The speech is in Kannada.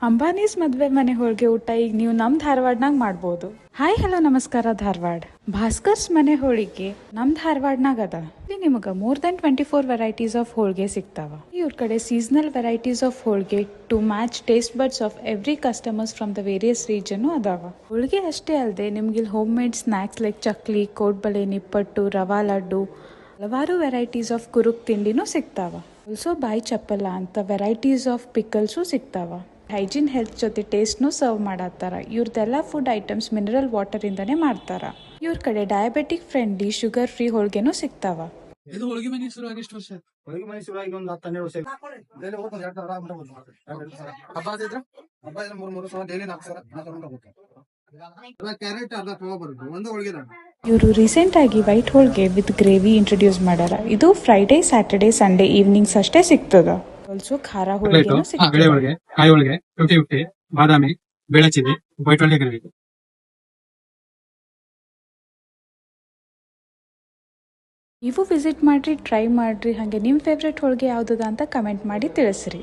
ಅಂಬಾನೀಸ್ ಮದ್ವೆ ಮನೆ ಹೋಳಿಗೆ ಊಟ ಈಗ ನೀವು ನಮ್ಮ ಧಾರವಾಡನಾಗ ಮಾಡ್ಬೋದು. ಹಾಯ್ ಹಲೋ ನಮಸ್ಕಾರ ಧಾರವಾಡ. ಭಾಸ್ಕರ್ಸ್ ಮನೆ ಹೋಳಿಗೆ ನಮ್ಮ ಧಾರವಾಡನಾಗ ಅದ. ಇಲ್ಲಿ ನಿಮಗೆ ಮೋರ್ ದೆನ್ 24 ವೆರೈಟೀಸ್ ಆಫ್ ಹೋಳಿಗೆ ಸಿಗ್ತಾವ. ಇವ್ರ ಕಡೆ ಸೀಸನಲ್ ವೆರೈಟೀಸ್ ಆಫ್ ಹೋಳಿಗೆ to match taste buds of every customers from the various region ಅದಾವ. ಹೋಳಿಗೆ ಅಷ್ಟೇ ಅಲ್ಲದೆ ನಿಮ್ಗೆ ಇಲ್ಲಿ ಹೋಮ್ ಮೇಡ್ ಸ್ನ್ಯಾಕ್ಸ್ ಲೈಕ್ ಚಕ್ಲಿ, ಕೋಡ್ಬಳೆ, ನಿಪ್ಪಟ್ಟು, ರವಾ ಲಡ್ಡು, ಹಲವಾರು ವೆರೈಟೀಸ್ ಆಫ್ ಕುರುಕ್ ತಿಂಡಿನೂ ಸಿಗ್ತಾವ. ಆಲ್ಸೋ ಬಾಯಿ ಚಪ್ಪಲ್ಲ ಅಂತ ವೆರೈಟೀಸ್ ಆಫ್ ಪಿಕಲ್ಸು ಸಿಗ್ತಾವ. ಹೈಜೀನ್ ಹೆಲ್ತ್ ಜೊತೆ ಟೇಸ್ಟ್ನು ಸರ್ವ್ ಮಾಡತ್ತಾರ. ಇವ್ರದ್ದೆಲ್ಲ ಫುಡ್ ಐಟಮ್ಸ್ ಮಿನರಲ್ ವಾಟರ್ ಇಂದಾನೆ ಮಾಡ್ತಾರ. ಇವ್ರ ಕಡೆ ಡಯಾಬೆಟಿಕ್ ಫ್ರೆಂಡ್ಲಿ ಶುಗರ್ ಫ್ರೀ ಹೋಳಿಗೆನೂ ಸಿಗ್ತಾವ. ಇದು ಹೋಳಿಗೆ ಮನೆ ಶುರುವಾಗಿ ಎಷ್ಟು ವರ್ಷ? ಹೋಳಿಗೆ ಮನೆ ಶುರುವಾಗಿ ಒಂದು 10-12 ವರ್ಷ. ಡೈಲಿ ಹೋಗ್ಬೋದು ಹಬ್ಬ ಆದಿದ್ರ ಹಬ್ಬ ಇದ್ರೆ 3 ಸಲ ಡೈಲಿ 4 ಸಲ ಕ್ಯಾರೆಟ್ ಅರ್ಧ ತಗೋ ಬರುತ್ತೆ ಒಂದು ಹೋಳಿಗೆ. ಇವರು ರೀಸೆಂಟ್ ಆಗಿ white holige with gravy introduce ಮಾಡ್ಯಾರ. ಇದು ಫ್ರೈಡೇ, ಸ್ಯಾಟರ್ಡೇ, ಸಂಡೇ ಈವ್ನಿಂಗ್ಸ್ ಅಷ್ಟೇ ಸಿಗ್ತದ. ಆಲ್ಸೋ ಖಾರ ಹೋಳಿಗೆ ಬೇಳೆ ಹೋಳಿಗೆ, ಕಾಯಿ ಹೋಳಿಗೆ, 50-50, ಬಾದಾಮಿ, ಬೇಳೆ ಚಿಲ್ಲಿ, ವೈಟ್ ಹೋಳಿಗೆ ಗ್ರೇವಿ. ನೀವು ವಿಸಿಟ್ ಮಾಡ್ರಿ, ಟ್ರೈ ಮಾಡ್ರಿ. ಹಾಗೆ ನಿಮ್ಮ ಫೇವ್ರೆಟ್ ಹೋಳಿಗೆ ಯಾವುದದ ಅಂತ ಕಮೆಂಟ್ ಮಾಡಿ ತಿಳಿಸ್ರಿ.